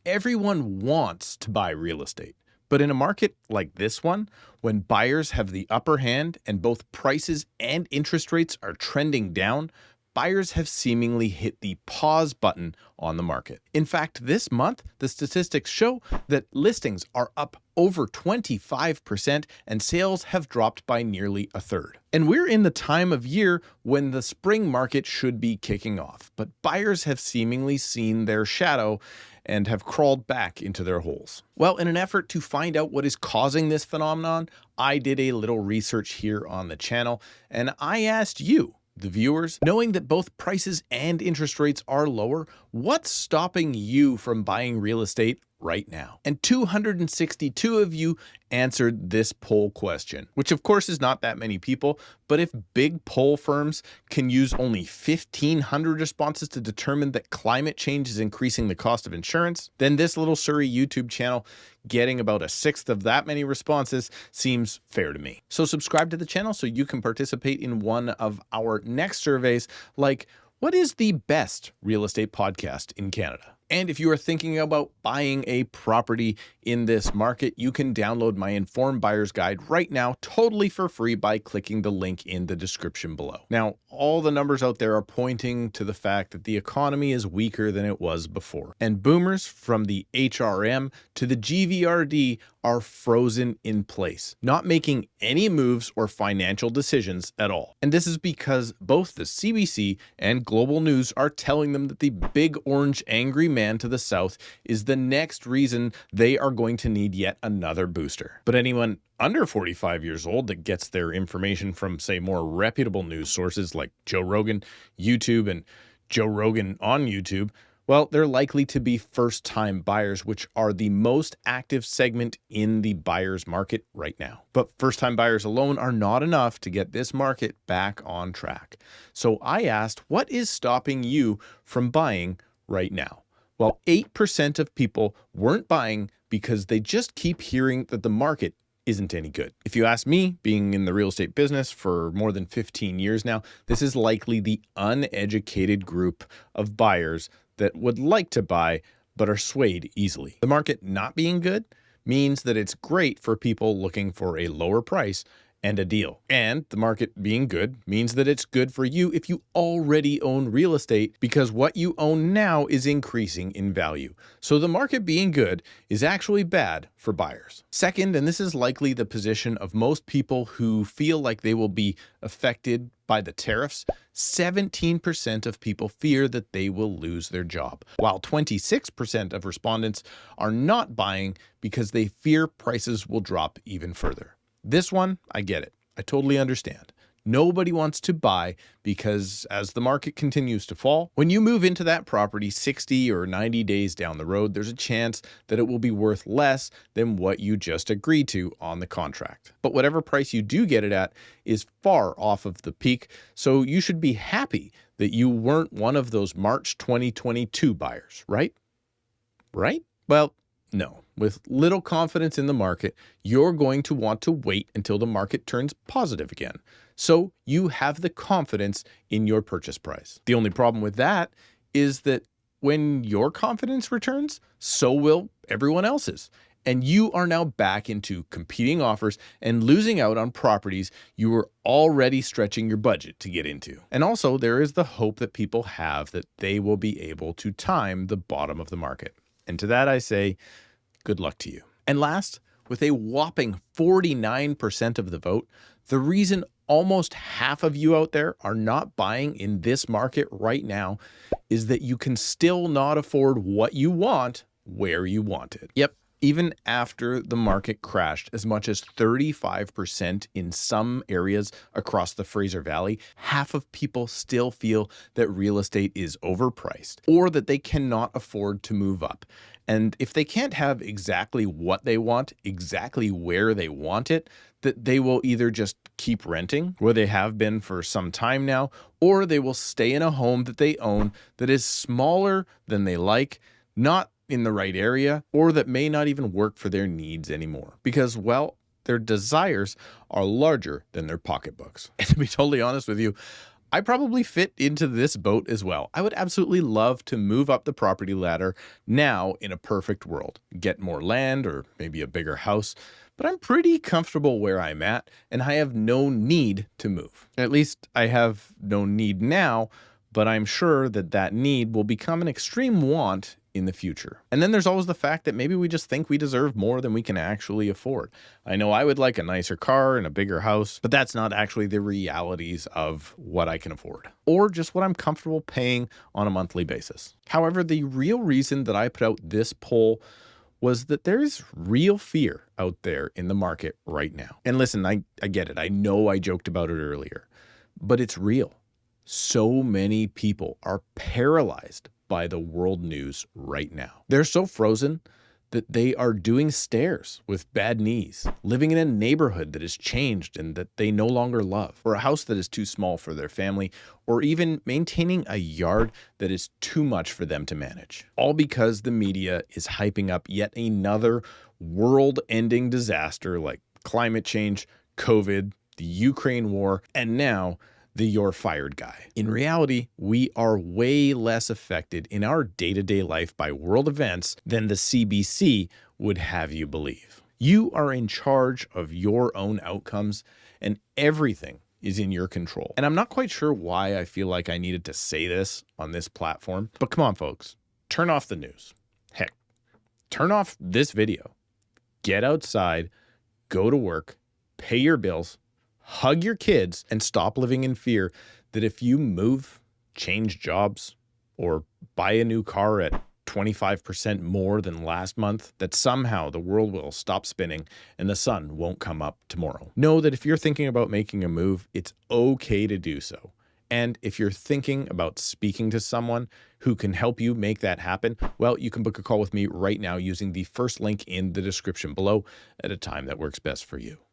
Everyone wants to buy real estate. But in a market like this one, when buyers have the upper hand and both prices and interest rates are trending down, buyers have seemingly hit the pause button on the market. In fact, this month, the statistics show that listings are up over 25% and sales have dropped by nearly a third. And we're in the time of year when the spring market should be kicking off, but buyers have seemingly seen their shadow and have crawled back into their holes. Well, in an effort to find out what is causing this phenomenon, I did a little research here on the channel, and I asked you, the viewers, knowing that both prices and interest rates are lower, what's stopping you from buying real estate right now? And 262 of you answered this poll question, which of course is not that many people, but if big poll firms can use only 1,500 responses to determine that climate change is increasing the cost of insurance, then this little Surrey YouTube channel getting about a sixth of that many responses seems fair to me. So subscribe to the channel so you can participate in one of our next surveys, like what is the best real estate podcast in Canada? And if you are thinking about buying a property in this market, you can download my Informed Buyer's Guide right now, totally for free by clicking the link in the description below. Now, all the numbers out there are pointing to the fact that the economy is weaker than it was before. And boomers from the HRM to the GVRD are frozen in place, not making any moves or financial decisions at all. And this is because both the CBC and Global News are telling them that the big orange angry man to the south is the next reason they are going to need yet another booster. But anyone under 45 years old that gets their information from, say, more reputable news sources like Joe Rogan, YouTube, and Joe Rogan on YouTube, well, they're likely to be first-time buyers, which are the most active segment in the buyer's market right now. But first-time buyers alone are not enough to get this market back on track. So I asked, what is stopping you from buying right now? Well, 8% of people weren't buying because they just keep hearing that the market isn't any good. If you ask me, being in the real estate business for more than 15 years now, this is likely the uneducated group of buyers that would like to buy but are swayed easily. The market not being good means that it's great for people looking for a lower price and a deal. And the market being good means that it's good for you if you already own real estate, because what you own now is increasing in value. So the market being good is actually bad for buyers. Second, and this is likely the position of most people who feel like they will be affected by the tariffs, 17% of people fear that they will lose their job, while 26% of respondents are not buying because they fear prices will drop even further. This one, I get it. I totally understand. Nobody wants to buy because as the market continues to fall, when you move into that property 60 or 90 days down the road, there's a chance that it will be worth less than what you just agreed to on the contract. But whatever price you do get it at is far off of the peak, so you should be happy that you weren't one of those March 2022 buyers, right? Right? Well, no. With little confidence in the market, you're going to want to wait until the market turns positive again, so you have the confidence in your purchase price. The only problem with that is that when your confidence returns, so will everyone else's. And you are now back into competing offers and losing out on properties you were already stretching your budget to get into. And also, there is the hope that people have that they will be able to time the bottom of the market. And to that I say, good luck to you. And last, with a whopping 49% of the vote, the reason almost half of you out there are not buying in this market right now is that you can still not afford what you want where you want it. Yep. Even after the market crashed as much as 35% in some areas across the Fraser Valley, half of people still feel that real estate is overpriced or that they cannot afford to move up. And if they can't have exactly what they want, exactly where they want it, that they will either just keep renting where they have been for some time now, or they will stay in a home that they own that is smaller than they like, not in the right area, or that may not even work for their needs anymore because, well, their desires are larger than their pocketbooks. And to be totally honest with you, I probably fit into this boat as well. I would absolutely love to move up the property ladder now in a perfect world, get more land or maybe a bigger house, but I'm pretty comfortable where I'm at and I have no need to move. At least I have no need now, but I'm sure that that need will become an extreme want in the future. And then there's always the fact that maybe we just think we deserve more than we can actually afford. I know I would like a nicer car and a bigger house, but that's not actually the realities of what I can afford or just what I'm comfortable paying on a monthly basis. However, the real reason that I put out this poll was that there's real fear out there in the market right now. And listen, I get it. I know I joked about it earlier, but it's real. So many people are paralyzed by the world news right now. They're so frozen that they are doing stairs with bad knees, living in a neighborhood that has changed and that they no longer love, or a house that is too small for their family, or even maintaining a yard that is too much for them to manage. All because the media is hyping up yet another world-ending disaster like climate change, COVID, the Ukraine war, and now the "you're fired" guy. In reality, we are way less affected in our day-to-day life by world events than the CBC would have you believe. You are in charge of your own outcomes, and everything is in your control. And I'm not quite sure why I feel like I needed to say this on this platform, but come on, folks, turn off the news. Heck, turn off this video. Get outside, go to work, pay your bills, hug your kids, and stop living in fear that if you move, change jobs, or buy a new car at 25% more than last month, that somehow the world will stop spinning and the sun won't come up tomorrow. Know that if you're thinking about making a move, it's okay to do so. And if you're thinking about speaking to someone who can help you make that happen, well, you can book a call with me right now using the first link in the description below at a time that works best for you.